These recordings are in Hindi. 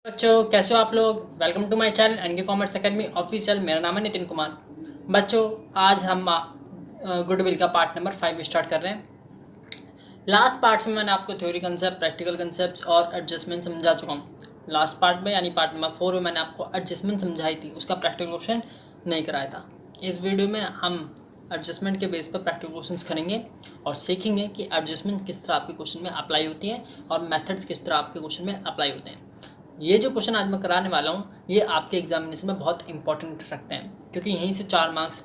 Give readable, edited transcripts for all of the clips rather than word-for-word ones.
बच्चों कैसे हो आप लोग। Welcome to my channel NK commerce academy official. मेरा नाम है नितिन कुमार। बच्चों आज हम गुडविल का पार्ट नंबर 5 स्टार्ट कर रहे हैं। लास्ट पार्ट में मैंने आपको थ्योरी कंसेप्ट, प्रैक्टिकल कंसेप्ट और एडजस्टमेंट समझा चुका हूँ। लास्ट पार्ट में यानी पार्ट नंबर 4 में मैंने आपको एडजस्टमेंट समझाई थी, उसका प्रैक्टिकल क्वेश्चन नहीं कराया था। इस वीडियो में हम एडजस्टमेंट के बेस पर प्रैक्टिकल क्वेश्चंस करेंगे और सीखेंगे कि एडजस्टमेंट किस तरह आपके क्वेश्चन में अप्लाई होती है और मेथड्स किस तरह आपके क्वेश्चन में अप्लाई होते हैं। ये जो क्वेश्चन आज मैं कराने वाला हूँ ये आपके एग्जामिनेशन में बहुत इंपॉर्टेंट रखते हैं, क्योंकि यहीं से 4 मार्क्स,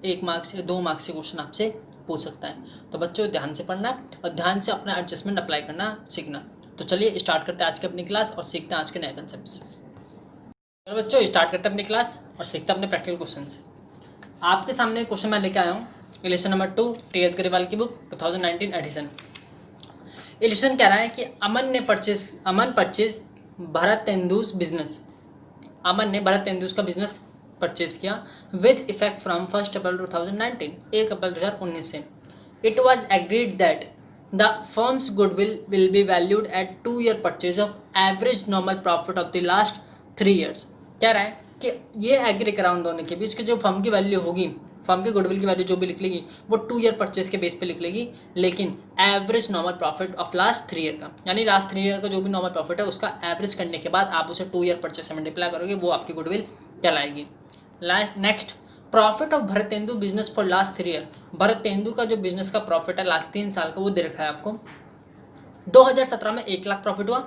1 मार्क्स या 2 मार्क्स के क्वेश्चन आपसे पूछ सकता है। तो बच्चों ध्यान से पढ़ना और ध्यान से अपना एडजस्टमेंट अप्लाई करना सीखना। तो चलिए स्टार्ट करते हैं आज की अपनी क्लास और सीखते हैं आज के नए कंसेप्ट। तो बच्चों स्टार्ट करते हैं अपनी क्लास और सीखते हैं अपने प्रैक्टिकल क्वेश्चन से। आपके सामने क्वेश्चन मैं लेके आया हूँ इलेक्शन नंबर 2 टी.एस. गरेवाल की बुक 2019 एडिशन। इलेक्शन कह रहा है कि अमन परचेज भरत तेंदुस बिजनेस। अमन ने भरत तेंदुस का बिजनेस परचेज किया विद इफेक्ट फ्रॉम 1 अप्रैल 2019, 1 अप्रैल 2019 से। It was agreed that the firms goodwill will be valued at 2 year purchase of average normal profit of the last 3 years. कह रहा है कि ये एग्री करा उन दोनों के बीच की जो फर्म की वैल्यू होगी, फर्म के गुडविल की वैल्यू जो भी लिख लेगी वो 2 ईयर परचेज के बेस पे लिख लेगी, लेकिन average normal profit of last 3 year का, यानी लास्ट 3 ईयर का जो भी नॉर्मल प्रॉफिट है उसका एवरेज करने के बाद आप उसे 2 ईयर परचेज से मल्टीप्लाई करोगे, वो आपकी गुडविल कहलाएगी। Next, profit of Bharat Tendu business for last 3 year. Bharat Tendu का जो बिजनेस का प्रॉफिट है लास्ट 3 साल का वो दे रखा है आपको। 2017 में 1 लाख प्रॉफिट हुआ।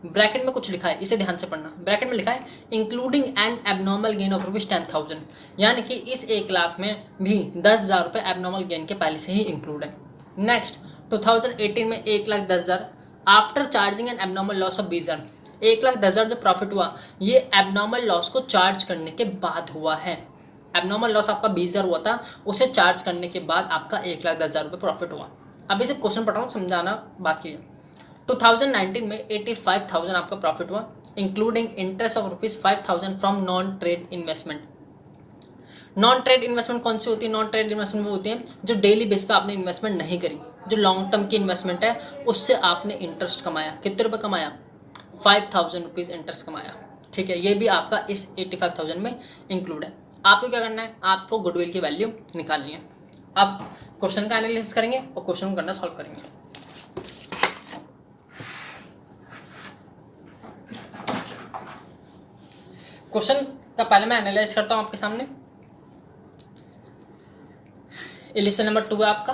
ब्रैकेट में कुछ लिखा है, इसे ध्यान से पढ़ना। ब्रैकेट में लिखा है including N abnormal gain of rupees 10,000, यानी कि इस 1 लाख में भी 10,000 रुपये एबनॉर्मल गेन के पहले से ही इंक्लूड है। नेक्स्ट, 2018 में 1,10,000 after charging N abnormal loss of 20,000। 1,10,000 जो प्रॉफिट हुआ ये एबनॉर्मल लॉस को चार्ज करने के बाद हुआ है। एबनॉर्मल लॉस आपका 20,000 हुआ था, उसे चार्ज करने के बाद आपका 1,10,000 रुपये प्रॉफिट हुआ। अभी सिर्फ क्वेश्चन पढ़ रहा हूँ, समझाना बाकी है। 2019 में 85,000 आपका प्रॉफिट हुआ, including interest of ₹5,000 from non trade investment. Non trade investment कौन सी होती है? नॉन ट्रेड इन्वेस्टमेंट वो होती है जो डेली बेस पे आपने इन्वेस्टमेंट नहीं करी, जो लॉन्ग टर्म की इन्वेस्टमेंट है, उससे आपने इंटरेस्ट कमाया। कितने रुपये कमाया? 5,000 रुपीज़ इंटरेस्ट कमाया। ठीक है, ये भी आपका इस 85,000 में इंक्लूड है। आपको क्या करना है? आपको गुडविल की वैल्यू निकालनी है। अब क्वेश्चन का एनालिसिस करेंगे और क्वेश्चन को करना सॉल्व करेंगे। क्वेश्चन का पहले मैं एनालाइज करता हूं आपके सामने। इलेक्शन नंबर 2 है आपका।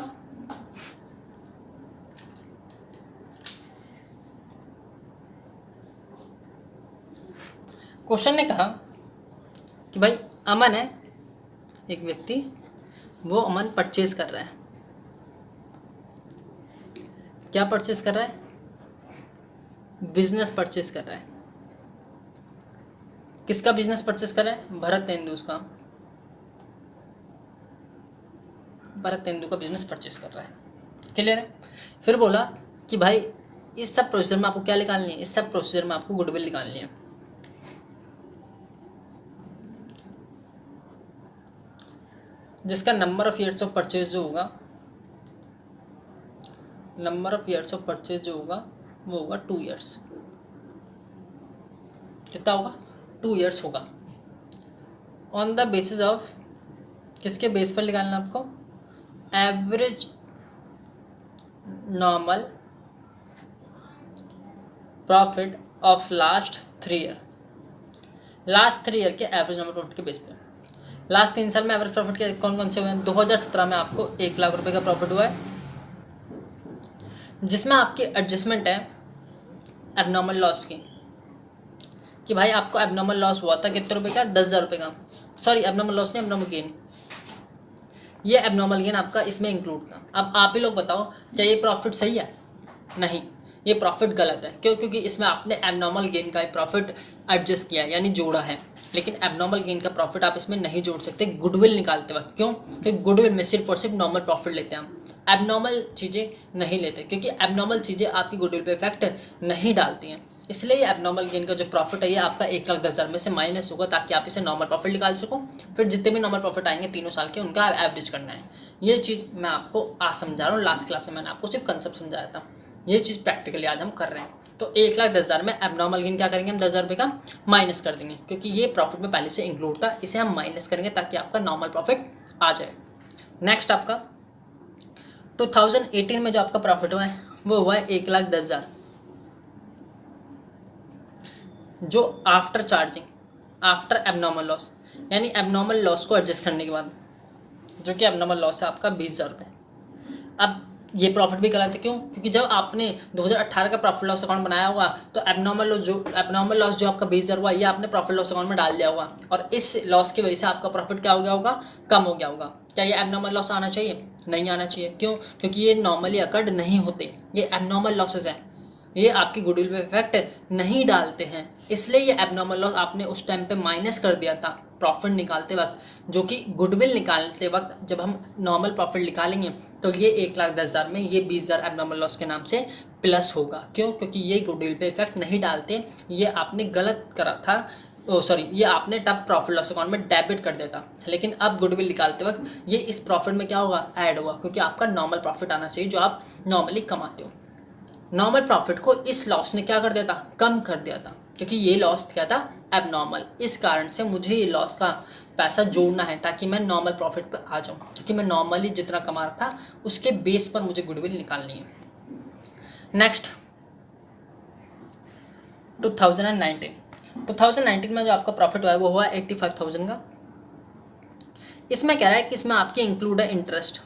क्वेश्चन ने कहा कि भाई अमन है एक व्यक्ति, वो अमन परचेज कर रहा है। क्या परचेज कर रहा है? बिजनेस परचेज कर रहा है। किसका बिजनेस परचेस कर रहा है? भरत तेंदुस का। भरत तेंदु का बिजनेस परचेस कर रहा है। क्लियर है? फिर बोला कि भाई इस सब प्रोसीजर में आपको क्या निकालनी है? इस सब प्रोसीजर में आपको गुडविल निकालनी है। जिसका number of years of purchase जो होगा, number of years of purchase जो होगा वो होगा 2 ईयर्स। कितना होगा? 2 ईयर्स होगा। ऑन द बेसिस ऑफ, किसके बेस पर निकालना आपको? Average normal profit of last 3 year. Last 3 year के एवरेज नॉर्मल प्रॉफिट के बेस पे। लास्ट 3 साल में एवरेज प्रॉफिट के कौन कौन से हुए हैं? 2017 में आपको 1 लाख रुपए का प्रॉफिट हुआ है, जिसमें आपकी एडजस्टमेंट है एबनॉर्मल लॉस की, कि भाई आपको एबनॉर्मल लॉस हुआ था कितने रुपए का? 10,000 रुपये का। सॉरी, एबनॉर्मल लॉस नहीं, एबनॉर्मल गेन। ये एबनॉर्मल गेन आपका इसमें इंक्लूड था। अब आप ही लोग बताओ क्या ये प्रॉफिट सही है? नहीं, ये प्रॉफिट गलत है। क्यों? क्योंकि इसमें आपने एबनॉर्मल गेन का प्रॉफिट एडजस्ट किया है, यानी जोड़ा है, लेकिन एबनॉर्मल गेन का प्रॉफिट आप इसमें नहीं जोड़ सकते गुडविल निकालते वक्त। क्यों? क्योंकि गुडविल में सिर्फ और सिर्फ नॉर्मल प्रॉफिट लेते हैं हम, एबनॉर्मल चीज़ें नहीं लेते, क्योंकि एबनॉर्मल चीज़ें आपकी गुडविल पे इफेक्ट नहीं डालती हैं। इसलिए एबनॉर्मल गेन का जो प्रॉफिट है ये आपका 1,10,000 में से माइनस होगा, ताकि आप इसे नॉर्मल प्रॉफिट निकाल सको। फिर जितने भी नॉर्मल प्रॉफिट आएंगे तीनों साल के, उनका एवरेज करना है। ये चीज़ मैं आपको आज समझा रहा हूँ। लास्ट क्लास में मैंने आपको सिर्फ कंसेप्ट समझाया था, ये चीज़ प्रैक्टिकली आज हम कर रहे हैं। तो 1,10,000 में एबनॉर्मल गेन क्या करेंगे हम 10,000 रुपये का माइनस कर देंगे, क्योंकि ये प्रॉफिट में पहले से इंक्लूड था, इसे हम माइनस करेंगे ताकि आपका नॉर्मल प्रॉफिट आ जाए। नेक्स्ट आपका 2018 में जो आपका प्रॉफिट हुआ है वो हुआ है 1,10,000, जो after charging, after abnormal loss, यानी एबनॉर्मल लॉस को एडजस्ट करने के बाद, जो कि एबनॉर्मल लॉस है आपका 20,000 रुपये। अब ये प्रॉफिट भी गलत है, क्यों? क्योंकि जब आपने 2018 का प्रॉफिट लॉस अकाउंट बनाया होगा तो एबनॉर्मल लॉस जो आपका 20,000 हुआ, ये आपने प्रॉफिट लॉस अकाउंट में डाल दिया होगा, और इस लॉस की वजह से आपका प्रॉफिट क्या हो गया होगा, कम हो गया होगा। क्या ये एबनॉर्मल लॉस आना चाहिए? नहीं आना चाहिए। क्यों? क्योंकि ये नॉर्मली अकर्ड नहीं होते, ये एबनॉर्मल लॉसेज हैं, ये आपकी गुडविल पे इफेक्ट नहीं डालते हैं, इसलिए ये एबनॉर्मल लॉस आपने उस टाइम पे माइनस कर दिया था प्रॉफिट निकालते वक्त, जो कि गुडविल निकालते वक्त जब हम नॉर्मल प्रॉफिट निकालेंगे तो ये 1,10,000 में ये 20,000 एबनॉर्मल लॉस के नाम से प्लस होगा। क्यों? क्योंकि ये गुडविल पे इफेक्ट नहीं डालते, ये आपने गलत करा था, ये आपने तब प्रॉफिट लॉस अकाउंट में डेबिट कर दिया था, लेकिन अब गुडविल निकालते वक्त ये इस प्रॉफिट में क्या होगा, ऐड होगा, क्योंकि आपका नॉर्मल प्रॉफिट आना चाहिए जो आप नॉर्मली कमाते हो। नॉर्मल प्रॉफिट को इस लॉस ने क्या कर दिया था, कम कर दिया था, क्योंकि ये लॉस क्या था, एबनॉर्मल। इस कारण से मुझे ये लॉस का पैसा जोड़ना है ताकि मैं नॉर्मल प्रॉफिट पर आ जाऊँ, क्योंकि मैं नॉर्मली जितना कमा रहा था उसके बेस पर मुझे गुडविल निकालनी है। नेक्स्ट 2019 में जो आपका प्रॉफिट हुआ है वो हुआ 85,000 का। इसमें क्या है कि इसमें आपके इंक्लूड है इंटरेस्ट।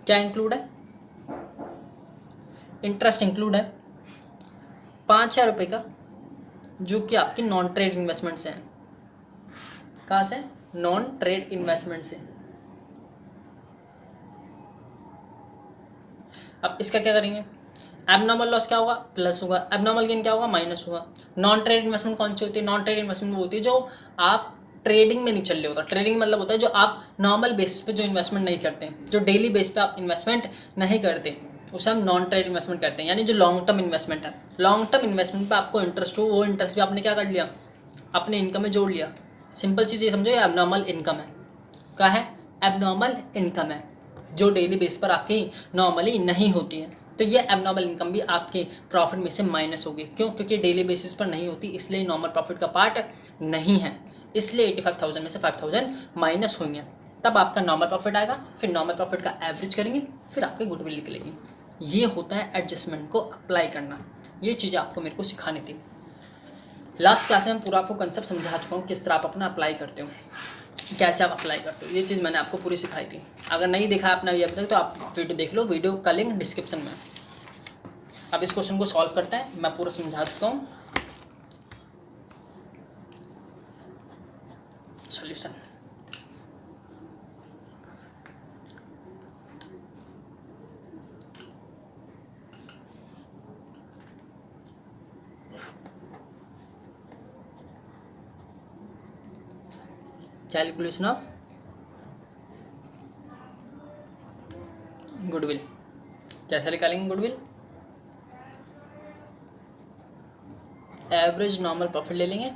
क्या इंक्लूड है? इंटरेस्ट इंक्लूड है 5,000 रुपये का, जो कि आपकी नॉन ट्रेड इन्वेस्टमेंट से हैं। कहाँ से? नॉन ट्रेड इन्वेस्टमेंट से। अब इसका क्या करेंगे? एबनॉर्मल लॉस क्या होगा, प्लस होगा, एबनॉर्मल गेन क्या होगा, माइनस होगा। नॉन ट्रेड इन्वेस्टमेंट कौन सी होती है? नॉन ट्रेड इन्वेस्टमेंट वो होती है जो आप ट्रेडिंग में नहीं चल रहे होता। ट्रेडिंग मतलब होता है जो आप नॉर्मल बेसिस पे जो इन्वेस्टमेंट नहीं करते, जो डेली बेस पे आप इन्वेस्टमेंट नहीं करते, उसे हम नॉन ट्रेड इन्वेस्टमेंट करते हैं, यानी जो लॉन्ग टर्म इन्वेस्टमेंट है। लॉन्ग टर्म इन्वेस्टमेंट पे आपको इंटरेस्ट हो, वो इंटरेस्ट भी आपने क्या कर लिया, अपने इनकम में जोड़ लिया। सिंपल चीज़ ये समझो, ये एबनॉर्मल इनकम है। क्या है? एबनॉर्मल इनकम है, जो डेली बेस पर आपकी नॉर्मली नहीं होती है। तो ये एबनॉर्मल इनकम भी आपके प्रॉफिट में से माइनस होगी। क्यों? क्योंकि डेली बेसिस पर नहीं होती, इसलिए नॉर्मल प्रॉफिट का पार्ट नहीं है, इसलिए 85,000 में से 5,000 माइनस होंगे। तब आपका नॉर्मल प्रॉफिट आएगा, फिर नॉर्मल प्रॉफिट का एवरेज करेंगे, फिर आपकी गुडविल निकलेगी। ये होता है एडजस्टमेंट को अप्लाई करना। ये चीज़ें आपको मेरे को सिखानी थी। लास्ट क्लास में मैं पूरा आपको कंसेप्ट समझा चुका हूँ, किस तरह आप अपना अप्लाई करते हो, कैसे आप अप्लाई करते हो, ये चीज़ मैंने आपको पूरी सिखाई थी। अगर नहीं देखा आपने अभी तक तो आप वीडियो देख लो, वीडियो का लिंक डिस्क्रिप्शन में। अब इस क्वेश्चन को सॉल्व करते हैं, मैं पूरा समझा चुका हूँ सॉल्यूशन। Calculation of goodwill. कैसे निकालेंगे गुडविल? एवरेज नॉर्मल प्रॉफिट ले लेंगे,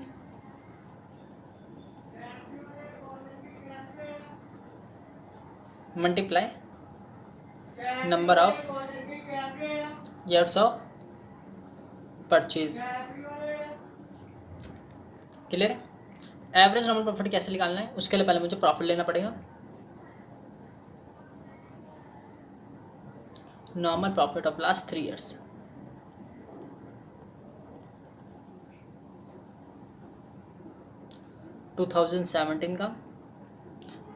multiply number of years of purchase. Clear है? एवरेज नॉर्मल प्रॉफिट कैसे निकालना है, उसके लिए पहले मुझे प्रॉफिट लेना पड़ेगा। Normal profit of last 3 years. To 2017 का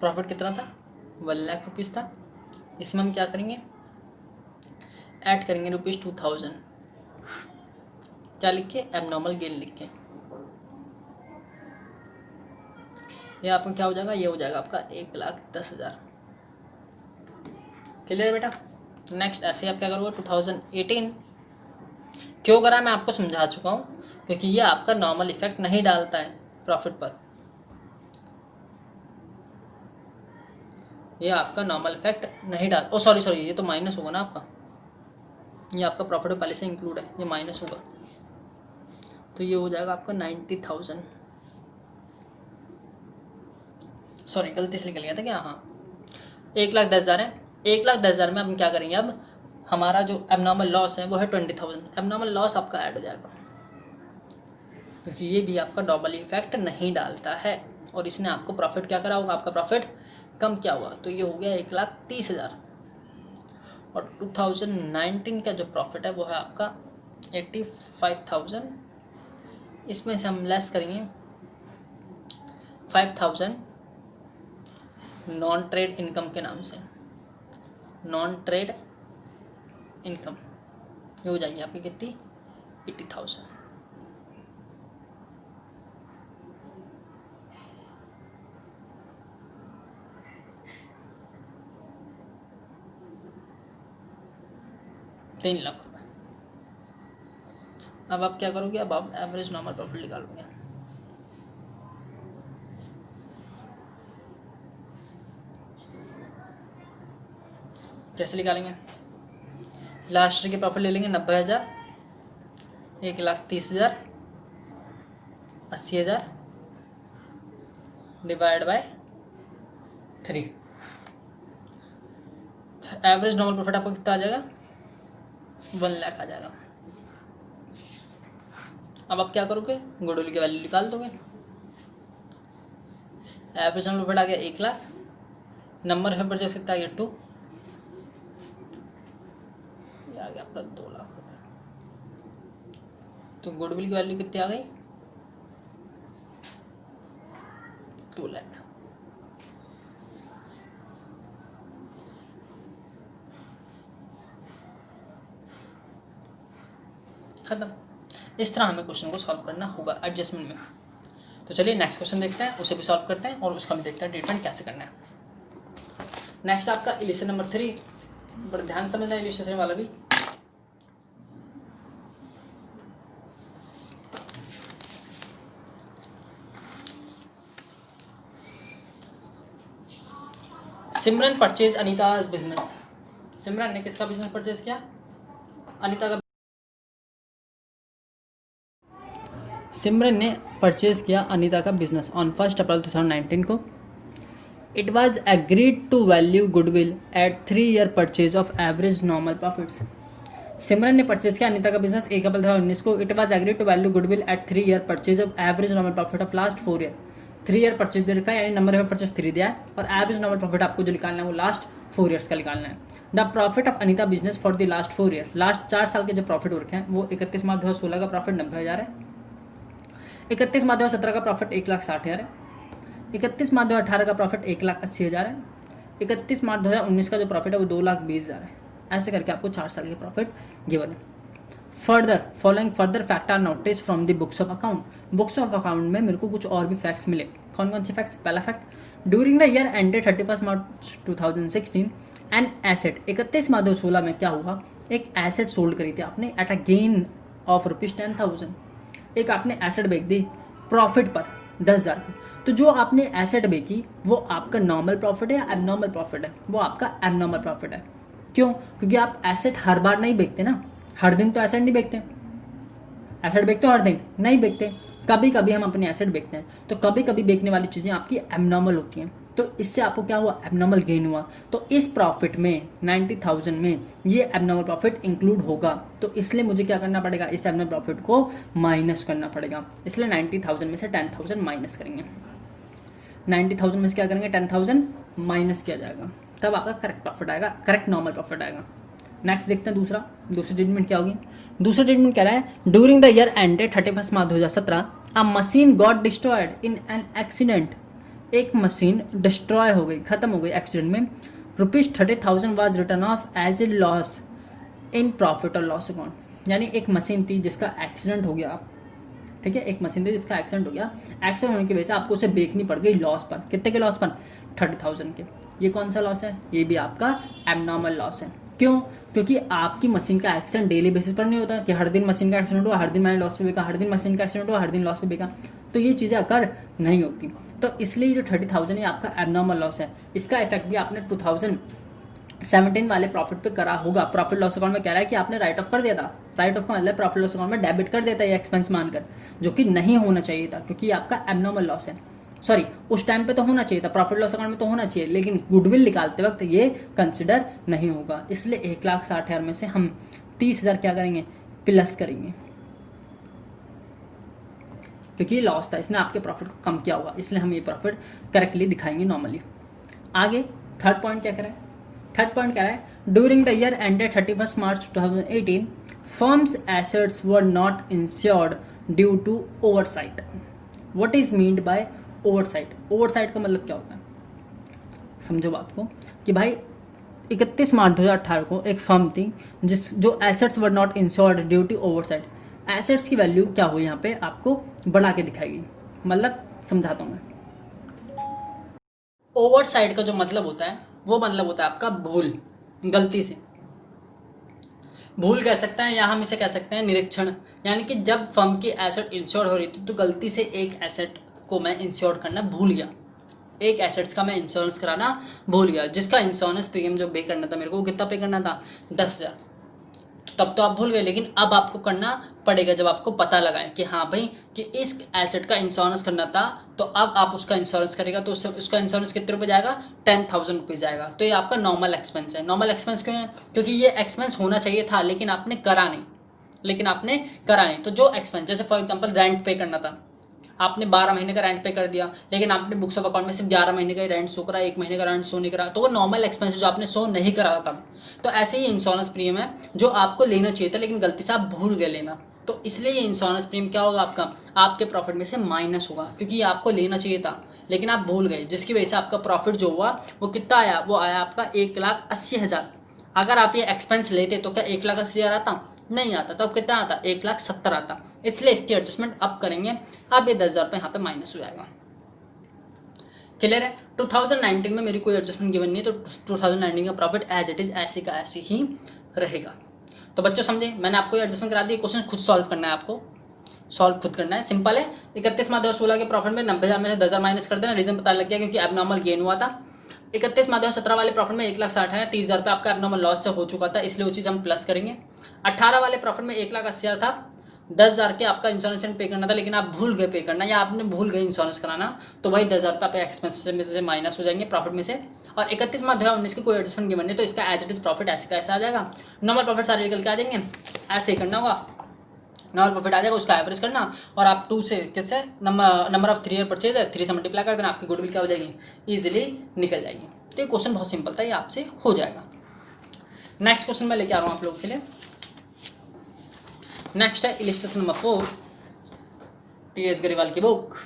प्रॉफिट कितना था? 1,00,000 रुपीज़ था। इसमें हम क्या करेंगे, ऐड करेंगे ₹2,000। क्या लिख के? एबनॉर्मल गेन लिख के। ये आपका क्या हो जाएगा, ये हो जाएगा आपका 1,10,000। क्लियर बेटा? नेक्स्ट ऐसे आप क्या करोगे, 2018 क्यों करा मैं आपको समझा चुका हूँ, क्योंकि ये आपका नॉर्मल इफेक्ट नहीं डालता है प्रॉफिट पर। ये आपका नॉर्मल इफेक्ट नहीं डाल, ओ सॉरी ये तो माइनस होगा ना आपका, ये आपका प्रॉफिट पहले से इंक्लूड है, ये माइनस होगा, तो ये हो जाएगा आपका 90,000। सॉरी गलती से निकल गया था क्या, हाँ 1,10,000 है। 1,10,000 में हम क्या करेंगे, अब हमारा जो एबनॉर्मल लॉस है वो है 20,000। एबनॉर्मल लॉस आपका ऐड हो जाएगा, क्योंकि ये भी आपका डबल इफेक्ट नहीं डालता है और इसने आपको प्रॉफिट क्या करा होगा, आपका प्रॉफिट कम क्या हुआ, तो ये हो गया 1,30,000। और 2019 का जो प्रॉफिट है वो है आपका 85,000। इसमें से हम लेस करेंगे 5,000 नॉन ट्रेड इनकम के नाम से। नॉन ट्रेड इनकम ये हो जाएगी आपकी कितनी, 80,000। ₹3,00,000। अब आप क्या करोगे, अब आप एवरेज नॉर्मल प्रॉफिट निकालोगे। कैसे निकालेंगे, लास्ट ईयर के प्रॉफिट ले लेंगे 90,000, 1,30,000, 80,000 divide by 3। Average normal profit आपको कितना आ जाएगा, 1,00,000 आ जाएगा। अब आप क्या करोगे, गुडविल की वैल्यू निकाल दोगे। एवरेज नॉर्मल प्रॉफिट आ गया 1,00,000, नंबर है परचेज कितना आ गया 2, ये आ गया आपका 2,00,000 रुपये। तो गुडविल की वैल्यू कितनी आ गई, 2,00,000। खत्म। इस तरह हमें क्वेश्चन को सॉल्व करना होगा एडजस्टमेंट में। तो चलिए नेक्स्ट क्वेश्चन देखते हैं, उसे भी सॉल्व करते हैं और उसका भी देखते हैं ट्रीटमेंट कैसे करना है। नेक्स्ट आपका इल्यूस्ट्रेशन नंबर 3, बड़ा ध्यान समझना है इल्यूस्ट्रेशन वाला भी। सिमरन परचेज अनीताज बिजनेस। सिमरन ने किसका बिजनेस परचेज किया, अनीता का। सिमरन ने परचेज किया अनीता का बिजनेस ऑन 1 अप्रैल 2019 को। It was agreed to value goodwill at 3 year purchase of average normal profits. Simran ने परचेज किया अनीता का बिजनेस 1 अप्रैल 2019 को। It was agreed to value goodwill at 3 year purchase of average normal profit of last 4 year. 3 year purchase दे रखा है, यानी नंबर ऑफ परचेज 3 दिया है और एवरेज नॉर्मल प्रॉफिट आपको जो निकालना है वो लास्ट 4 ईयर्स का निकालना है। The profit of Anita business for the last 4 year, last 4 साल के जो प्रॉफिट हो रखे हैं वो 31 मार्च 2016 का प्रॉफिट 90,000 है, 31 मार्च 2017 का प्रॉफिट 1,60,000 है, 31 मार्च 2018 का प्रॉफिट 1,80,000 है, 31 मार्च 2019 का जो प्रॉफिट है वो 2,20,000 है। ऐसे करके आपको 4 साल के प्रॉफिट गिवन है। Further following further fact are notice from the books of account. Books of account में मेरे को कुछ और भी फैक्ट्स मिले। कौन कौन से फैक्ट्स, पहला fact, during the year ended 31 March 2016 an asset, 31 मार्च 2016 में क्या हुआ, एक एसेट सोल्ड करी थी आपने एट अ गेन ऑफ ₹10,000। एक आपने एसेट बेच दी प्रॉफिट पर 10,000 की। तो जो आपने एसेट बेची वो आपका नॉर्मल प्रॉफिट है या एबनॉर्मल प्रॉफिट है, वो आपका एबनॉर्मल प्रॉफिट है। क्यों, क्योंकि आप एसेट हर बार नहीं बेचते ना, हर दिन तो एसेट नहीं बेचते। एसेट बेचते हो हर दिन नहीं बेचते, कभी कभी हम अपने एसेट बेचते हैं। तो कभी कभी बेचने वाली चीज़ें आपकी एबनॉर्मल होती हैं, तो इससे आपको क्या हुआ, एबनॉर्मल गेन हुआ। तो इस प्रॉफिट में 90,000 में ये एबनॉर्मल प्रॉफिट इंक्लूड होगा। तो इसलिए मुझे क्या करना पड़ेगा, इस एबनॉर्मल प्रॉफिट को माइनस करना पड़ेगा। इसलिए 90,000 में से 10,000 माइनस करेंगे। 90,000 में से क्या करेंगे, 10,000 माइनस किया जाएगा, तब आपका करेक्ट प्रॉफिट आएगा, करेक्ट नॉर्मल प्रॉफिट आएगा। नेक्स्ट देखते हैं दूसरी ट्रीटमेंट क्या होगी। दूसरा ट्रीटमेंट कह रहा है, during the year ended 31 March 2017 a machine got destroyed in an accident. एक मशीन डिस्ट्रॉय हो गई, खत्म हो गई एक्सीडेंट में। ₹30,000 was written off as a loss in profit और लॉस अकाउंट। यानी एक मशीन थी जिसका एक्सीडेंट हो गया, ठीक है, एक मशीन थी जिसका एक्सीडेंट हो गया, एक्सीडेंट होने की वजह से आपको उसे बेचनी पड़ गई लॉस पर। कितने के लॉस पर, 30,000 के। ये कौन सा लॉस है, ये भी आपका एबनॉर्मल लॉस है। क्यों, क्योंकि आपकी मशीन का एक्सीडेंट डेली बेसिस पर नहीं होता कि हर दिन मशीन का एक्सीडेंट हुआ, हर दिन मैंने लॉस पे बेचा, हर दिन मशीन का एक्सीडेंट हुआ, हर दिन लॉस पे बेचा। तो ये चीज़ें अकर नहीं होती। तो इसलिए जो 30,000 है आपका एबनॉर्मल लॉस है। इसका इफेक्ट भी आपने 2017 वाले प्रॉफिट पे करा होगा। प्रॉफिट लॉस अकाउंट में कह रहा है कि आपने राइट ऑफ कर दिया था। राइट ऑफ का मतलब प्रॉफिट लॉस अकाउंट में डेबिट कर देता है ये एक्सपेंस मानकर, जो कि नहीं होना चाहिए था, क्योंकि ये आपका एबनॉर्मल लॉस है। सॉरी, उस टाइम पे तो होना चाहिए था, प्रॉफिट लॉस अकाउंट में तो होना चाहिए, लेकिन गुडविल निकालते वक्त ये कंसिडर नहीं होगा। इसलिए 1,60,000 में से हम 30,000 क्या करेंगे, प्लस करेंगे, क्योंकि ये लॉस था, इसने आपके प्रॉफिट को कम किया होगा, इसलिए हम ये प्रॉफिट करेक्टली दिखाएंगे नॉर्मली। आगे थर्ड पॉइंट क्या कह रहा है, थर्ड पॉइंट कह रहा है during the year ended 31 March 2018 firms assets were not insured due to oversight. What is meant by oversight? Oversight का मतलब क्या होता है, समझो बात को, कि भाई 31 मार्च 2018 को एक फर्म थी जो assets were not insured due to oversight. Assets की वैल्यू क्या हुई यहाँ पे आपको बढ़ा के दिखाएगी, मतलब समझाता हूँ मैं। ओवरसाइट का जो मतलब होता है वो मतलब होता है आपका भूल, गलती से, भूल कह सकते हैं, या हम इसे कह सकते हैं निरीक्षण। यानी कि जब फर्म की एसेट इंश्योर हो रही थी तो गलती से एक एसेट को मैं इंश्योर करना भूल गया, एक एसेट्स का मैं इंश्योरेंस कराना भूल गया, जिसका इंश्योरेंस प्रीमियम जो पे करना था मेरे को, वो कितना पे करना था, 10,000। तो तब तो आप भूल गए, लेकिन अब आपको करना पड़ेगा जब आपको पता लगा है कि हाँ भाई कि इस एसेट का इंश्योरेंस करना था, तो अब आप उसका इंश्योरेंस करेगा तो उसका इंश्योरेंस कितने रुपये जाएगा, 10,000 रुपीज़ जाएगा। तो ये आपका नॉर्मल एक्सपेंस है। नॉर्मल एक्सपेंस क्यों है, क्योंकि ये एक्सपेंस होना चाहिए था लेकिन आपने करा नहीं, तो जो एक्सपेंस, जैसे फॉर एग्जाम्पल रेंट पे करना था, आपने 12 महीने का रेंट पे कर दिया, लेकिन आपने बुक्स ऑफ अकाउंट में सिर्फ 11 महीने का ही रेंट शो करा, 1 महीने का रेंट शो नहीं करा, तो वो नॉर्मल एक्सपेंस जो आपने शो नहीं करा था। तो ऐसे ही इंश्योरेंस प्रीमियम है जो आपको लेना चाहिए था लेकिन गलती से आप भूल गए लेना, तो इसलिए ये इंश्योरेंस प्रीमियम क्या होगा आपका, आपके प्रॉफिट में से माइनस होगा, क्योंकि ये आपको लेना चाहिए था लेकिन आप भूल गए, जिसकी वजह से आपका प्रॉफिट जो हुआ वो कितना आया, वो आया आपका 1,80,000। अगर आप ये एक्सपेंस लेते तो क्या 1,80,000 आता, नहीं आता, तो अब कितना आता, 1,70,000 आता। इसलिए इसकी एडजस्टमेंट अब करेंगे, अब ये 10,000 रुपये यहाँ पे माइनस हो जाएगा। क्लियर है? 2019 में मेरी कोई एडजस्टमेंट गिवन नहीं है, तो 2019 का प्रॉफिट एज इट इज ऐसे का ऐसे ही रहेगा। तो बच्चों समझे, मैंने आपको एडजस्टमेंट करा दी, क्वेश्चन खुद सॉल्व करना है, आपको सॉल्व खुद करना है, सिंपल है। 31 माह 2016 के प्रॉफिट में 90,000 में से 10,000 माइनस कर देना, रीजन पता लग गया क्योंकि एबनॉर्मल गेन हुआ था। 31 माह 2017 वाले प्रॉफिट में 1,60,000 है, 30,000 रुपये आपका एबनॉर्मल लॉस से हो चुका था, इसलिए वो चीज़ हम प्लस करेंगे। 18 वाले प्रॉफिट में 1,80,000 था, 10,000 के आपका इंश्योरेंस पे करना था लेकिन आप भूल गए पे करना, या आपने भूल गए इंश्योरेंस कराना, तो वही 10,000 रुपये आपके एक्सपेंस में से माइनस हो जाएंगे प्रॉफिट में से। और 31 माह 2019 की कोई एडजस्टमेंट गिवन नहीं, तो इसका एज इट इज प्रॉफिट ऐसे का ऐसा आ जाएगा। नॉर्मल प्रॉफिट सारे निकल के आ जाएंगे, ऐसे ही करना होगा, नॉर्मल प्रॉफिट आ जाएगा, उसका एवरेज करना, और आप 2 से किससे नंबर ऑफ 3 ईयर परचेज है, 3 से मल्टीप्लाई कर देना, आपकी गुडविल क्या हो जाएगी, ईजिली निकल जाएगी। तो ये क्वेश्चन बहुत सिंपल था, ये आपसे हो जाएगा। नेक्स्ट क्वेश्चन मैं लेके आ रहा हूँ आप लोगों के लिए। नेक्स्ट है इलिस्ट्रेशन नंबर 4, टी.एस. गरीवाल की बुक,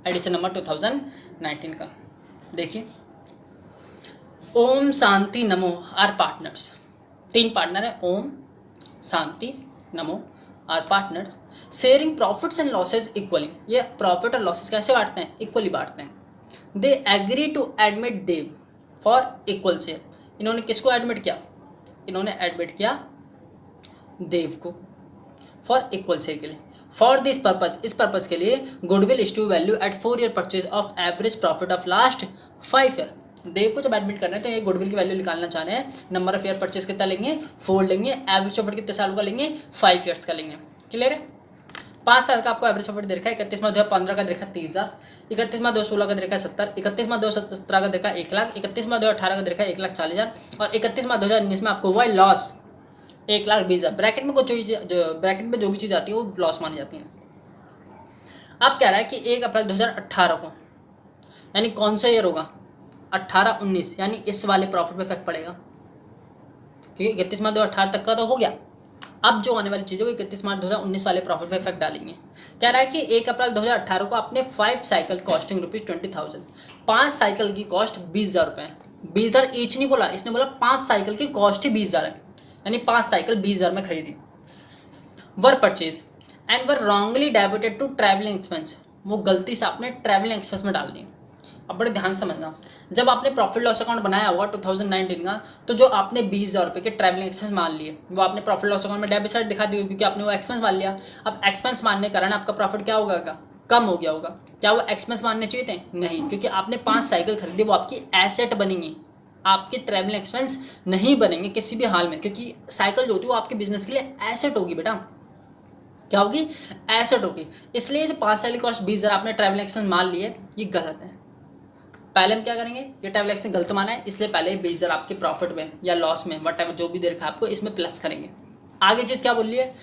एडिशन नंबर 2019 का। देखिए, ओम Shanti Namo are partners, 3 partner है, Om Shanti Namo are partners, sharing profits and losses equally. ये प्रॉफिट और लॉसेज कैसे बांटते हैं, इक्वली बांटते हैं। They agree to admit Dev for equal share. इन्होंने किसको एडमिट किया, इन्होंने एडमिट किया देव को फॉर इक्वल शेयर के लिए। फॉर दिस पर्पज, इस पर्पज के लिए goodwill is to value at 4 year purchase of average profit of last 5 year. Dev को जब एडमिट कर रहे हैं तो ये गुडविल की वैल्यू निकालना चाह रहे हैं, नंबर ऑफ ईयर परचेज कितना लेंगे, 4 लेंगे, एवरेज प्रॉफिट कितने सालों का लेंगे, 5 ईयर्स का लेंगे। क्लियर है? 5 साल का आपको एवरेज प्रॉफिट दे रखा है, 31 माह 2015 का दे रखा है 30,000, 31 माह 2016 का दे रखा है 70, 31 माह 2017 का दे रखा है 1,00,000, 31 माह 2018 का दे रखा है 1,40,000, और 31 माह 2019 में आपको हुआ है लॉस 1,20,000। ब्रैकेट में कुछ ब्रैकेट में जो भी चीज़ आती है वो लॉस मानी जाती है। अब कह रहा है कि 1 अप्रैल 2018 को, यानी कौन सा ईयर होगा, 18-19, यानी इस वाले प्रॉफिट पे इफेक्ट पड़ेगा, क्योंकि 31 मार्च 2018 तक का तो हो गया। अब जो आने वाली चीज़ है वो 31 मार्च 2019 वाले प्रॉफिट पे इफेक्ट डालेंगे। कह रहा है कि 1 अप्रैल 2018 को आपने 5 साइकिल कॉस्टिंग ₹20,000, 5 साइकिल की कॉस्ट 20,000 रुपये, 20,000 ईच नहीं बोला इसने, बोला 5 साइकिल की कॉस्ट ही 20,000 है, यानी 5 साइकिल 20,000 में खरीदी। Were purchase and were wrongly debited to travelling expense, वो गलती से आपने ट्रैवलिंग एक्सपेंस में डाल दी। अब बड़े ध्यान समझना, जब आपने प्रॉफिट लॉस अकाउंट बनाया हुआ 2019 का, तो जो आपने 20,000 रुपये के ट्रैवलिंग एक्सपेंस मान लिए वो आपने प्रॉफिट लॉस अकाउंट में डेबिट साइड दिखा दी, क्योंकि आपने वो एक्सपेंस मान लिया। अब एक्सपेंस मानने के कारण आपका प्रॉफिट क्या होगा, कम हो गया होगा। क्या वो एक्सपेंस मानने चाहिए थे, नहीं, क्योंकि आपने 5 साइकिल खरीदी, वो आपकी एसेट बनेंगी, आपके ट्रैवलिंग एक्सपेंस नहीं बनेंगे किसी भी हाल में, क्योंकि साइकिल जो होती है वो आपके बिजनेस के लिए एसेट होगी बेटा। क्या होगी, एसेट होगी। इसलिए जो 5 साल की कॉस्ट 20,000 आपने ट्रैवल एक्सपेंस मान लिए, ये गलत है। पहले हम क्या करेंगे, ये ट्रैवल एक्सपेंस गलत माना है, इसलिए पहले 20,000 आपके प्रॉफिट में या लॉस में वट जो भी दे रखा है आपको, इसमें प्लस करेंगे। आगे चीज़ क्या बोल रही है,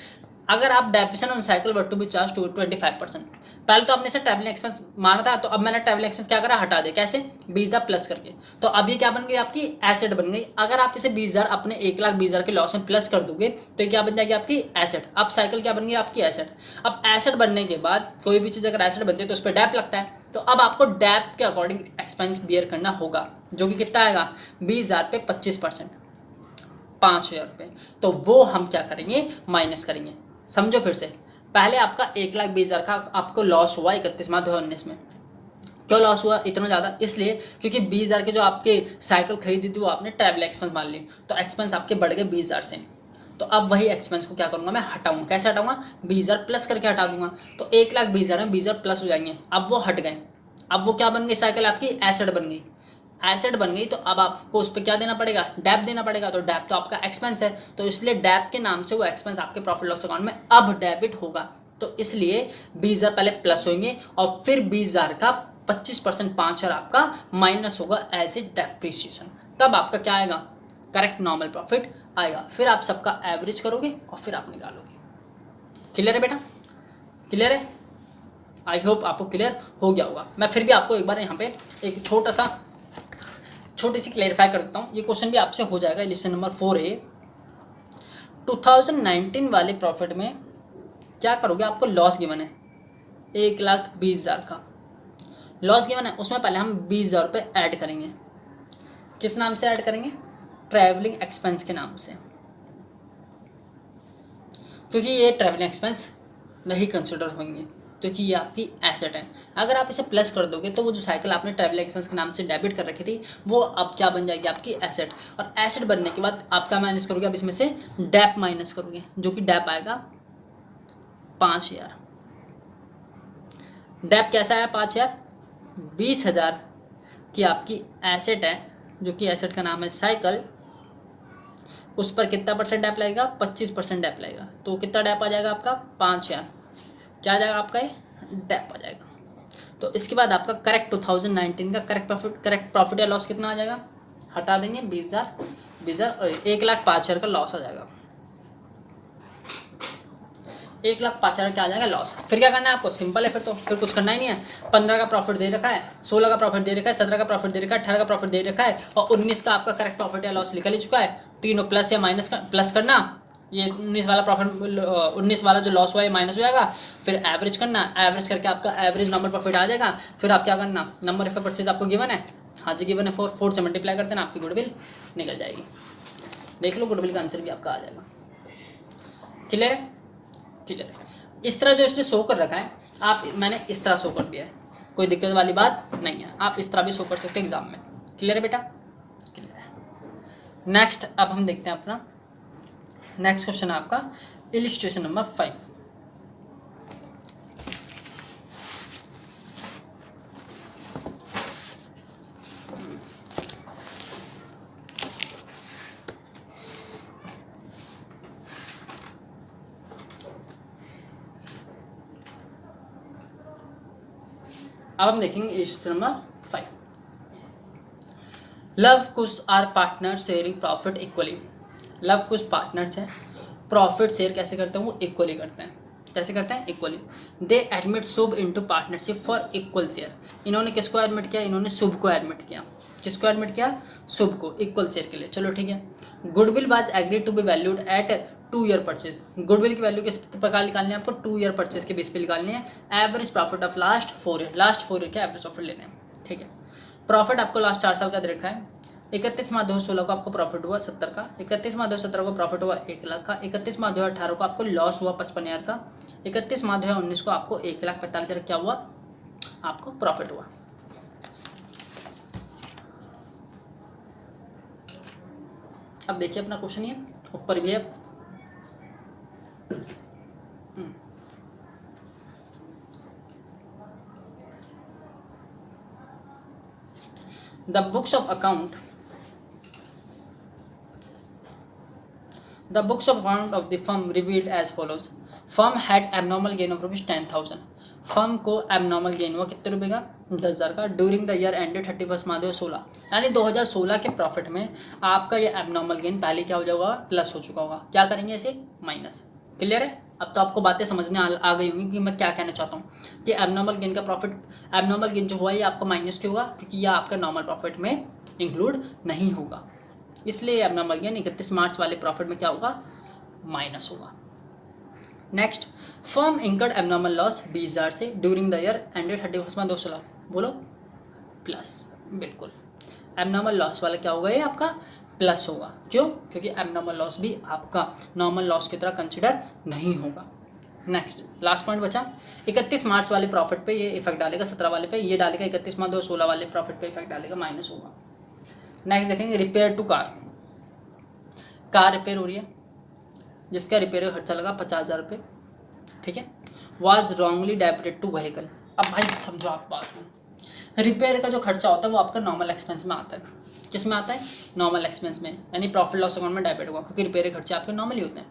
अगर आप depreciation on cycle were to be charge to 25%। पहले तो आपने से ट्रैवलिंग एक्सपेंस माना था, तो अब मैंने ट्रैवलिंग एक्सपेंस क्या करा, हटा दिया। कैसे, 20,000 प्लस करके। तो अब ये क्या बन गई, आपकी एसेट बन गई। अगर आप इसे 20,000 अपने 1,20,000 के लॉस में प्लस कर दोगे तो ये क्या बन जाएगी, आपकी एसेट। अब साइकिल क्या बन गई, आपकी एसेट। अब एसेट बनने के बाद कोई भी चीज़ अगर एसेट बनती है तो उस पर डैप लगता है। तो अब आपको डैप के अकॉर्डिंग एक्सपेंस बियर करना होगा, जो कि कितना आएगा, 20,000 पे 25%, 5,000 रुपये। तो वो हम क्या करेंगे, माइनस करेंगे। समझो फिर से, पहले आपका 1,20,000 का आपको लॉस हुआ 31 मार्च 2019 में। क्यों लॉस हुआ इतना ज़्यादा, इसलिए क्योंकि 20,000 के जो आपके साइकिल खरीदी थी वो आपने ट्रैवल एक्सपेंस मान ली, तो एक्सपेंस आपके बढ़ गए 20,000 से। तो अब वही एक्सपेंस को क्या करूँगा, मैं हटाऊंगा। कैसे हटाऊंगा, 20,000 प्लस करके हटा दूंगा। तो 1,20,000 में 20,000 प्लस हो जाएंगे, अब वो हट गए। अब वो क्या बन गई, साइकिल आपकी एसेट बन गई। एसेट बन गई तो अब आपको उस पर क्या देना पड़ेगा, डैप देना पड़ेगा। तो डैप तो आपका एक्सपेंस है, तो इसलिए डैप के नाम से वो एक्सपेंस आपके प्रॉफिट लॉस अकाउंट में अब डेबिट होगा। तो इसलिए 20,000 पहले प्लस होंगे और फिर 20,000 का 25%, 5,000 आपका माइनस होगा एज ए डेप्रिसिएशन। तब आपका क्या आएगा, करेक्ट नॉर्मल प्रॉफिट आएगा। फिर आप सबका एवरेज करोगे और फिर आप निकालोगे। क्लियर है बेटा, क्लियर है। आई होप आपको क्लियर हो गया होगा। मैं फिर भी आपको एक बार यहाँ पे एक छोटी सी क्लेरिफाई कर देता हूँ। ये क्वेश्चन भी आपसे हो जाएगा। लिसन नंबर 4A, 2019 वाले प्रॉफिट में क्या करोगे, आपको लॉस गिवन है 1,20,000 का लॉस गिवन है। उसमें पहले हम 20,000 रुपये ऐड करेंगे। किस नाम से ऐड करेंगे, ट्रैवलिंग एक्सपेंस के नाम से, क्योंकि ये ट्रैवलिंग एक्सपेंस नहीं कंसिडर होंगे, क्योंकि ये आपकी एसेट है। अगर आप इसे प्लस कर दोगे तो वो जो साइकिल आपने ट्रैवल एक्सपेंस के नाम से डेबिट कर रखी थी वो अब क्या बन जाएगी, आपकी एसेट। और एसेट बनने के बाद आप क्या माइनस करोगे, अब इसमें से डैप माइनस करोगे, जो कि डैप आएगा 5,000। डैप कैसा है, 5,000, 20,000 की आपकी एसेट है, जो कि एसेट का नाम है साइकिल। उस पर कितना परसेंट डैप लगेगा, 25% डैप लगेगा। तो कितना डैप आ जाएगा आपका, 5,000। क्या आ जाएगा आपका, ये डैप आ जाएगा। तो इसके बाद आपका करेक्ट 2019 का करेक्ट प्रॉफिट या लॉस कितना आ जाएगा, हटा देंगे 20,000 और 1,05,000 का लॉस आ जाएगा। 1,05,000 क्या आ जाएगा, लॉस। फिर क्या करना है आपको, सिंपल है। फिर कुछ करना ही नहीं है। 15 का प्रॉफिट दे रखा है, 16 का प्रॉफिट दे रखा है, 17 का प्रॉफिट दे रखा है, 18 का प्रॉफिट दे रखा है और 19 का आपका करेक्ट प्रॉफिट या लॉस निकल ही चुका है। तीनों प्लस या माइनस प्लस करना, ये 19 वाला प्रॉफिट 19 वाला जो लॉस हुआ है माइनस हो जाएगा। फिर एवरेज करना, एवरेज करके आपका एवरेज नॉर्मल प्रॉफिट आ जाएगा। फिर आप क्या करना, नंबर ऑफ परचेज आपको गिवन है, हाँ जी गिवन है 4 से मल्टीप्लाई कर देना, आपकी गुडविल निकल जाएगी। देख लो, गुडविल का आंसर भी आपका आ जाएगा। क्लियर है, क्लियर है। इस तरह जो इसने शो कर रखा है, मैंने इस तरह शो कर दिया है, कोई दिक्कत वाली बात नहीं है। आप इस तरह भी शो कर सकते हो एग्जाम में। क्लियर है बेटा, क्लियर है। नेक्स्ट अब हम देखते हैं अपना नेक्स्ट क्वेश्चन है आपका इलिस्ट्रेशन नंबर 5। अब हम देखेंगे illustration number 5। Luv Kush are partner sharing profit equally. Luv Kush partners हैं, प्रॉफिट शेयर कैसे करते हैं, वो इक्वली करते हैं। कैसे करते हैं, equally. They admit Shubh into partnership for equal share. इन्होंने किसको एडमिट किया, इन्होंने शुभ को एडमिट किया। किसको एडमिट किया, शुभ को, इक्वल शेयर के लिए। चलो ठीक है। Goodwill was agreed to be valued at 2 year purchase. Goodwill की वैल्यू किस प्रकार निकालनी है आपको, 2 ईयर परचेज के बेस पे निकालनी है। Average profit of last 4 year, last 4 year के एवरेज प्रॉफिट लेने हैं। ठीक है। प्रॉफिट आपको लास्ट 4 साल का दे रखा है। 31 मार्च 2016 को आपको प्रॉफिट हुआ 70 का। 31 मार्च 2017 को प्रॉफिट हुआ 1,00,000 का। 31 मार्च 2018 को आपको लॉस हुआ 55,000 का। 31 मार्च 2019 को आपको 1,45,000 क्या हुआ, आपको प्रॉफिट हुआ। अब देखिए अपना क्वेश्चन, ये ऊपर भी है। The books of account of the firm revealed as follows. Firm had abnormal gain of rupees 10,000। Firm को एबनॉर्मल गेन हुआ कितने रुपए का? 10,000 का ड्यूरिंग द ईयर एंडेड 31 मार्च 2016। यानी 2016 के प्रॉफिट में आपका ये एबनॉर्मल गेन पहले क्या हो जाएगा? प्लस हो चुका होगा। क्या करेंगे इसे? माइनस। क्लियर है? अब तो आपको बातें समझने आ गई होंगी कि मैं क्या कहना चाहता हूँ कि एबनॉर्मल गेन का प्रॉफिट, एबनॉर्मल गेन जो हुआ ये आपका माइनस क्यों होगा? क्योंकि यह आपका नॉर्मल प्रॉफिट में इंक्लूड नहीं होगा, इसलिए एबनॉर्मल गेन 31 मार्च वाले प्रॉफिट में क्या होगा? माइनस होगा। Next, firm incurred abnormal loss 20,000 से ड्यूरिंग द ईयर एंडेड 31 मार्च 2016। बोलो प्लस। बिल्कुल, एबनॉर्मल लॉस वाला क्या होगा? ये आपका प्लस होगा। क्यों? क्योंकि एबनॉर्मल लॉस भी आपका नॉर्मल लॉस की तरह कंसिडर नहीं होगा। नेक्स्ट लास्ट पॉइंट बचा, 31 मार्च वाले प्रॉफिट पे ये इफेक्ट डालेगा, 17 वाले पे ये डालेगा, 31 मार्च 2016 वाले प्रॉफिट पे इफेक्ट डालेगा, माइनस होगा। नेक्स्ट देखेंगे repair to car. Car repair हो रही है, जिसका रिपेयर का खर्चा लगा 50,000 रुपये, ठीक है। Was wrongly debited to vehicle. अब भाई समझो आप बात को, रिपेयर का जो खर्चा होता है वो आपका नॉर्मल एक्सपेंस में आता है। किस में आता है? नॉर्मल एक्सपेंस में, यानी प्रॉफिट लॉस अकाउंट में डेबिट होगा, क्योंकि रिपेयर के खर्चे आपके नॉर्मली होते हैं।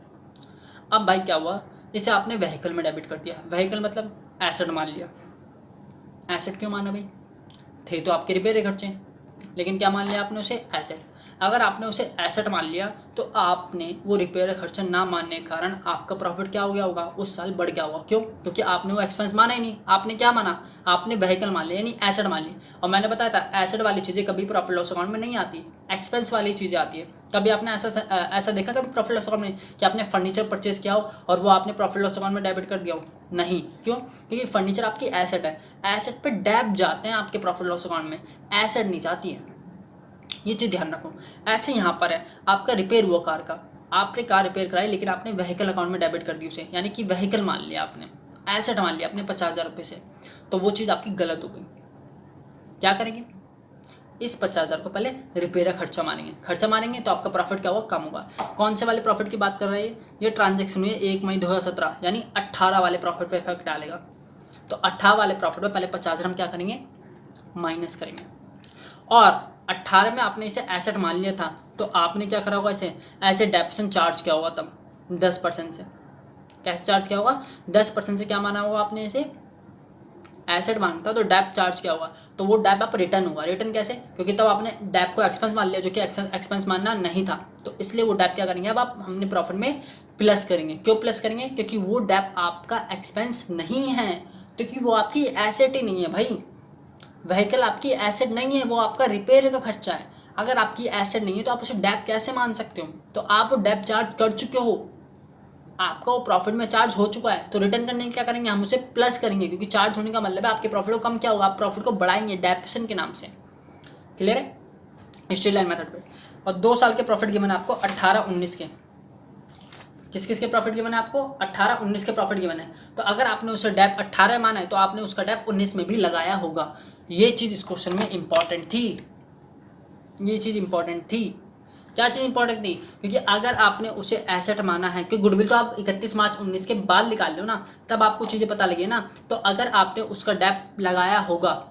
अब भाई क्या हुआ, इसे आपने व्हीकल में डेबिट कर दिया। व्हीकल मतलब एसेट मान लिया। एसेट क्यों माना भाई? थे तो आपके रिपेयर के खर्चे, लेकिन क्या मान लिया आपने उसे? एसेट। अगर आपने उसे एसेट मान लिया तो आपने वो रिपेयर खर्चा ना मानने के कारण आपका प्रॉफिट क्या हो गया होगा? उस साल बढ़ गया होगा। क्यों? क्योंकि आपने वो एक्सपेंस माना ही नहीं। आपने क्या माना? आपने व्हीकल मान लिया, यानी एसेट मान ली। और मैंने बताया था एसेट वाली चीज़ें कभी प्रॉफिट लॉस अकाउंट में नहीं आती, एक्सपेंस वाली चीज़ें आती है। कभी आपने ऐसा देखा कभी प्रॉफिट लॉस अकाउंट में कि आपने फर्नीचर परचेज किया हो और वो आपने प्रॉफिट लॉस अकाउंट में डेबिट कर दिया हो? नहीं। क्यों? क्योंकि फर्नीचर आपकी एसेट है, एसेट पे डेब जाते हैं आपके प्रॉफिट लॉस अकाउंट में, एसेट नहीं जाती है। ये चीज़ ध्यान रखो। ऐसे यहाँ पर है, आपका रिपेयर हुआ कार का, आपने कार रिपेयर कराई लेकिन आपने व्हीकल अकाउंट में डेबिट कर दी उसे, यानी कि व्हीकल मान लिया आपने, एसेट मान लिया अपने 50,000 रुपये से, तो वो चीज़ आपकी गलत हो गई। क्या करेंगे? इस 50,000 को पहले रिपेयर का खर्चा मानेंगे। खर्चा मानेंगे तो आपका प्रॉफिट क्या होगा? कम होगा। कौन से वाले प्रॉफिट की बात कर रहे हैं? ये ट्रांजेक्शन हुई 1 मई 2017, यानी 18 वाले प्रॉफिट पे इफेक्ट डालेगा। तो 18 वाले प्रॉफिट में पहले 50,000 हम क्या करेंगे? माइनस करेंगे। और 18 में आपने इसे एसेट मान लिया था, तो आपने क्या करा होगा? इसे एज ए डेप्शन चार्ज किया होगा तब 10% से। कैसे चार्ज किया होगा? 10% से। क्या माना होगा आपने? इसे एसेट मानता तो डेप चार्ज किया होगा, तो वो डेप आप रिटर्न होगा। रिटर्न कैसे? क्योंकि तब आपने डेप को एक्सपेंस मान लिया, जो कि एक्सपेंस मानना नहीं था, तो इसलिए वो डेप क्या करेंगे? अब आप हमने प्रॉफिट में प्लस करेंगे। क्यों प्लस करेंगे? क्योंकि वो डेप आपका एक्सपेंस नहीं है, क्योंकि वो आपकी एसेट ही नहीं है भाई। व्हीकल आपकी एसेट नहीं है, वो आपका रिपेयर का खर्चा है। अगर आपकी एसेट नहीं है तो आप उसे डेप कैसे मान सकते हो? तो आप वो डेप चार्ज कर चुके हो, आपका वो प्रॉफिट में चार्ज हो चुका है, तो रिटर्न करने के क्या करेंगे? हम उसे प्लस करेंगे, क्योंकि चार्ज होने का मतलब है आपके प्रॉफिट को कम क्या होगा? आप प्रॉफिट को बढ़ाएंगे डेप्शन के नाम से। क्लियर है? स्ट्रेट लाइन मेथड पे। और 2 साल के प्रॉफिट गिवन है आपको 18-19 के। किस किस के प्रॉफिट गिवन है आपको? 18-19 के प्रॉफिट गिवन है। तो अगर आपने उसे डेप 18 माना है तो आपने उसका डेप 19 में भी लगाया होगा। ये चीज़ इस क्वेश्चन में इंपॉर्टेंट थी। ये चीज़ इंपॉर्टेंट थी। क्या चीज़ इंपॉर्टेंट थी? क्योंकि अगर आपने उसे एसेट माना है, कि गुडविल तो आप 31 मार्च 19 के बाद निकाल लो ना, तब आपको चीज़ें पता लगी ना। तो अगर आपने उसका डेप लगाया होगा,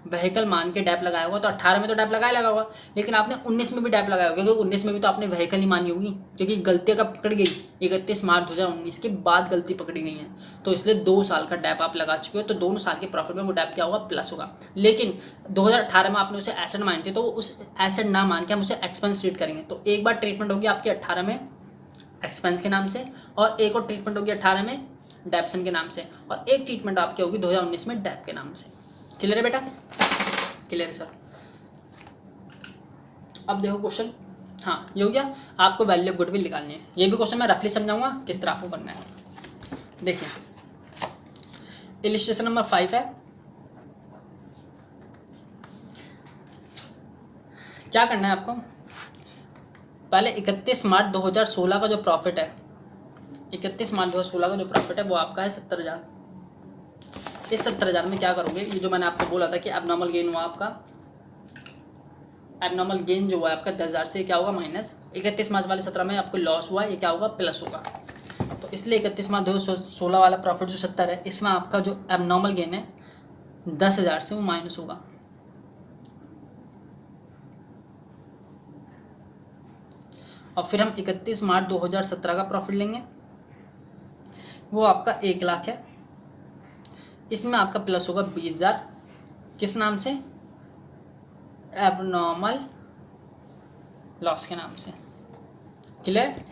व्हीकल मान के डैप लगाया होगा, तो 18 में तो डैप लगा होगा, लेकिन आपने 19 में भी डैप लगाया होगा, क्योंकि 19 में भी तो आपने व्हीकल ही मानी होगी, क्योंकि गलती कब पकड़ी गई? 31 मार्च 2019 के बाद गलती पकड़ी गई है, तो इसलिए 2 साल का डैप आप लगा चुके हो, तो दोनों साल के प्रॉफिट में वो डैप क्या होगा? प्लस होगा। लेकिन 2018 में आपने उसे एसेट मानते, तो उस एसेट ना मान के हम उसे एक्सपेंस ट्रीट करेंगे। तो एक बार ट्रीटमेंट होगी आपकी 18 में एक्सपेंस के नाम से, और एक और ट्रीटमेंट होगी 18 में डेप्शन के नाम से, और एक ट्रीटमेंट आपकी होगी 2019 में डैप के नाम से। क्लियर है बेटा? Clear sir? अब देखो क्वेश्चन, हाँ ये हो गया। आपको वैल्यू ऑफ गुडविल निकालनी है। ये भी क्वेश्चन मैं रफली समझाऊंगा किस तरह आपको करना है। देखिए इलिस्ट्रेशन नंबर 5 है। क्या करना है आपको? पहले 31 मार्च 2016 का जो प्रॉफिट है, 31 मार्च 2016 का जो प्रॉफिट है वो आपका है 70,000। इस 70,000 में क्या करोगे? ये जो मैंने आपको बोला था कि एबनॉर्मल गेन हुआ आपका, एबनॉर्मल गेन जो हुआ आपका 10,000 से क्या होगा? माइनस। 31 मार्च वाले 17 में आपको लॉस हुआ, ये क्या होगा? प्लस होगा। तो इसलिए 31 मार्च 2016 वाला प्रॉफिट जो 70 है, इसमें आपका जो एबनॉर्मल गेन है 10,000 से वो माइनस होगा। और फिर हम 31 मार्च 2017 का प्रॉफिट लेंगे। वो आपका 1,00,000 है। इसमें आपका प्लस होगा 20,000, किस नाम से? एबनॉर्मल लॉस के नाम से। क्लियर?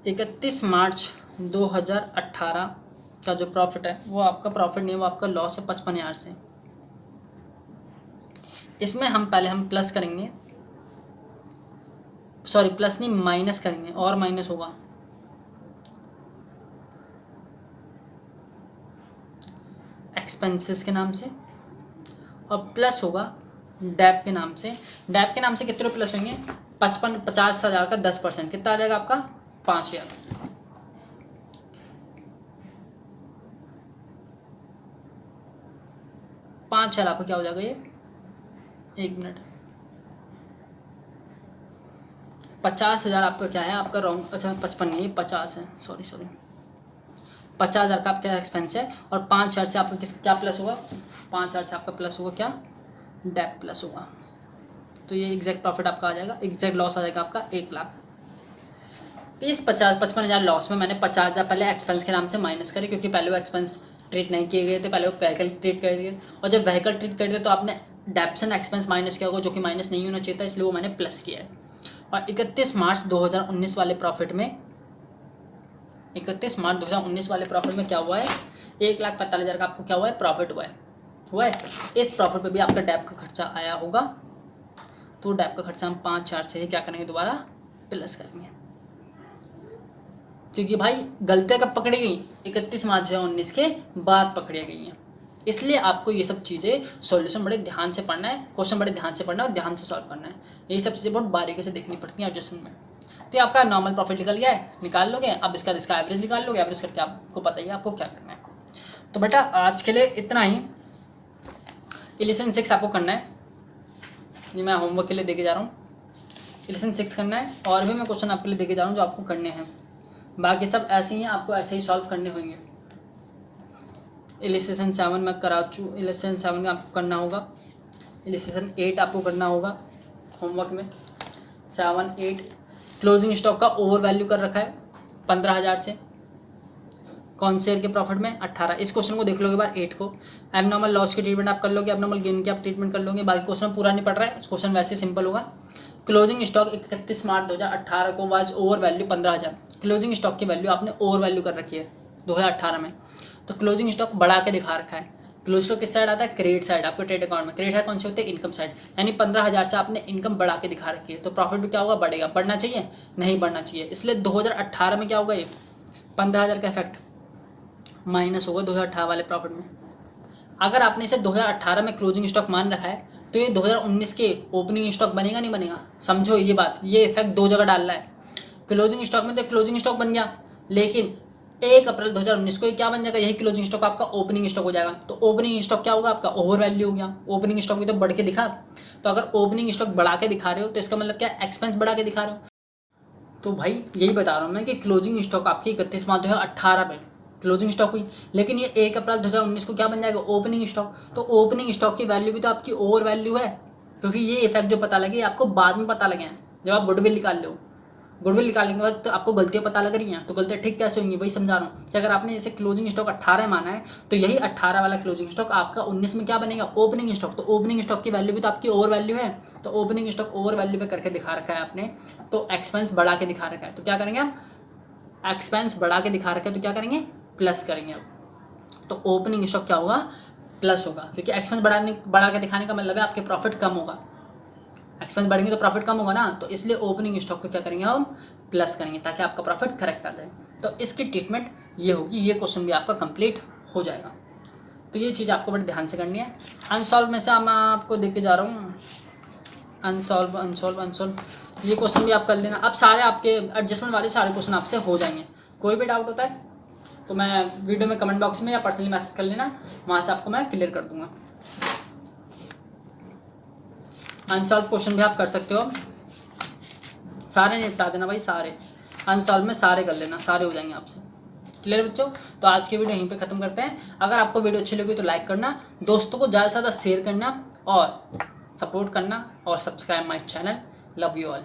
31 मार्च 2018 का जो प्रॉफिट है वो आपका प्रॉफिट नहीं है, वो आपका लॉस है 55,000 से। इसमें हम प्लस करेंगे, सॉरी प्लस नहीं माइनस करेंगे, और माइनस होगा एक्सपेंसेस के नाम से, और प्लस होगा डैप के नाम से। डैप के नाम से कितने प्लस होंगे? 50,000 का 10%, कितना आ जाएगा आपका? 5,000। 5,000 आपका क्या हो जाएगा ये? 1 मिनट। 50,000 आपका क्या है? आपका रॉन्ग, अच्छा 55 नहीं, 50 है, सॉरी 50,000 का आपका एक्सपेंस है, और 5,000 से आपका क्या प्लस होगा? 5,000 से आपका प्लस होगा क्या? डेप प्लस होगा। तो ये एग्जैक्ट प्रॉफिट आपका आ जाएगा, एग्जैक्ट लॉस आ जाएगा आपका 1,00,000। इस 55,000 लॉस में मैंने 50,000 पहले एक्सपेंस के नाम से माइनस करे, क्योंकि पहले वो एक्सपेंस ट्रीट नहीं किए गए थे, पहले वो व्हीकल ट्रीट कर दिए, और जब व्हीकल ट्रीट कर दिया तो आपने डेप्सन एक्सपेंस माइनस किया होगा, जो कि माइनस नहीं होना चाहिए था, इसलिए वो मैंने प्लस किया है। और 31 मार्च 2019 वाले प्रॉफिट में, 31 मार्च 2019 वाले प्रॉफिट में क्या हुआ है? 1,45,000 का आपको क्या हुआ है? प्रॉफिट हुआ है। इस प्रॉफिट पे भी आपका डैप का खर्चा आया होगा, तो डैप का खर्चा हम 5,000 से ही क्या करेंगे? दोबारा प्लस करेंगे, क्योंकि भाई गलतियाँ कब पकड़ी गई? 31 मार्च 2019 के बाद पकड़ी गई हैं। इसलिए आपको ये सब चीज़ें सॉल्यूशन बड़े ध्यान से पढ़ना है, क्वेश्चन बड़े ध्यान से पढ़ना है और ध्यान से सॉल्व करना है। ये सब चीज़ें बहुत बारीकी से देखनी पड़ती हैं एडजस्टमेंट में। तो ये आपका नॉर्मल प्रॉफिट निकल गया है, निकाल लोगे। अब इसका एवरेज निकाल लोगे, एवरेज करके आपको पता ही है आपको क्या करना है। तो बेटा आज के लिए इतना ही। इलेक्शन 6 आपको करना है, ये मैं होमवर्क के लिए देके जा रहा हूँ। इलेक्शन 6 करना है, और भी मैं क्वेश्चन आपके लिए देके जा रहा हूँ जो आपको करने हैं। बाकी सब ऐसे ही हैं, आपको ऐसे ही सॉल्व करने होंगे। इलिस्ट्रेशन 7 मैं करा चूँ, इलिस्ट्रेशन 7 का आपको करना होगा। इलिस्ट्रेशन 8 आपको करना होगा होमवर्क में। 7, 8 क्लोजिंग स्टॉक का ओवर वैल्यू कर रखा है 15,000 से, कौन शेयर के प्रॉफिट में? 18। इस क्वेश्चन को देख लोगे बार 8 को। एबनॉर्मल लॉस की ट्रीटमेंट आप कर लोगे, एबनॉर्मल गेन की आप ट्रीटमेंट कर लोगे। बाकी क्वेश्चन पूरा नहीं पड़ रहा है, क्वेश्चन वैसे सिंपल होगा। क्लोजिंग स्टॉक 31 मार्च 2018 को was over value 15,000। Closing stock की वैल्यू आपने ओवर वैल्यू कर रखी है 2018 में, तो क्लोजिंग स्टॉक बढ़ा के दिखा रखा है। क्लोज स्टॉक किस साइड आता है? Credit side. आपके ट्रेड अकाउंट में क्रेडिट साइड कौन से होते हैं? Income side. यानी 15,000 से आपने इनकम बढ़ा के दिखा रखी है, तो प्रॉफिट भी क्या होगा? बढ़ेगा। बढ़ना चाहिए? नहीं बढ़ना चाहिए। इसलिए 2018 में क्या होगा? ये 15,000 का इफेक्ट माइनस होगा 2018 वाले प्रॉफिट में। अगर आपने इसे 2018 में क्लोजिंग स्टॉक मान रखा है, तो ये 2019 के ओपनिंग स्टॉक बनेगा नहीं बनेगा? समझो ये बात, ये इफेक्ट दो जगह डालना है। क्लोजिंग स्टॉक में तो क्लोजिंग स्टॉक बन गया, लेकिन 1 अप्रैल 2019 को ये क्या बन जाएगा? यही क्लोजिंग स्टॉक आपका ओपनिंग स्टॉक हो जाएगा। तो ओपनिंग स्टॉक क्या होगा? आपका ओवर वैल्यू हो गया। ओपनिंग स्टॉक भी तो बढ़ के दिखा, तो अगर ओपनिंग स्टॉक बढ़ा के दिखा रहे हो तो इसका मतलब क्या? एक्सपेंस बढ़ा के दिखा रहे हो। तो भाई यही बता रहा हूँ मैं कि क्लोजिंग स्टॉक आपकी 31 मार्च 2018 में क्लोजिंग स्टॉक हुई, लेकिन ये 1 अप्रैल 2019 को क्या बन जाएगा? Opening stock. तो ओपनिंग स्टॉक की वैल्यू भी तो आपकी ओवर वैल्यू है, क्योंकि ये इफेक्ट जो पता लगे आपको बाद में पता लगे हैं जब आप गुडविल निकाल लो। गुडविल निकालने के बाद तो आपको गलतियाँ पता लग रही हैं, तो गलतियाँ ठीक कैसे होंगी? वही समझा रहा हूँ कि अगर आपने जैसे क्लोजिंग स्टॉक 18 माना है, तो यही 18 वाला क्लोजिंग स्टॉक आपका 19 में क्या बनेगा? Opening stock. तो ओपनिंग स्टॉक की वैल्यू भी तो आपकी ओवर वैल्यू है, तो ओपनिंग स्टॉक ओवर वैल्यू पे करके दिखा रखा है आपने, तो एक्सपेंस बढ़ा के दिखा रखा है, तो क्या करेंगे हम? एक्सपेंस बढ़ा के दिखा रखा है तो क्या करेंगे? प्लस करेंगे। तो ओपनिंग स्टॉक क्या होगा? प्लस होगा, क्योंकि एक्सपेंस बढ़ा के दिखाने का मतलब है आपके प्रॉफिट कम होगा। एक्सपेंस बढ़ेंगे तो प्रॉफिट कम होगा ना, तो इसलिए ओपनिंग स्टॉक को क्या करेंगे हम? प्लस करेंगे, ताकि आपका प्रॉफिट करेक्ट आ जाए। तो इसकी ट्रीटमेंट ये होगी, ये क्वेश्चन भी आपका कंप्लीट हो जाएगा। तो ये चीज़ आपको बड़े ध्यान से करनी है। अनसॉल्व में से मैं आपको देख के जा रहा हूँ, अनसॉल्व ये क्वेश्चन भी आप कर लेना। अब सारे आपके एडजस्टमेंट वाले सारे क्वेश्चन आपसे हो जाएंगे। कोई भी डाउट होता है तो मैं वीडियो में कमेंट बॉक्स में या पर्सनली मैसेज कर लेना, वहाँ से आपको मैं क्लियर कर दूंगा। अनसॉल्व क्वेश्चन भी आप कर सकते हो, सारे निपटा देना भाई, सारे अनसॉल्व में सारे कर लेना, सारे हो जाएंगे आपसे। क्लियर बच्चों? तो आज की वीडियो यहीं पे ख़त्म करते हैं। अगर आपको वीडियो अच्छी लगी तो लाइक करना, दोस्तों को ज़्यादा से ज़्यादा शेयर करना और सपोर्ट करना, और subscribe my channel. Love you all.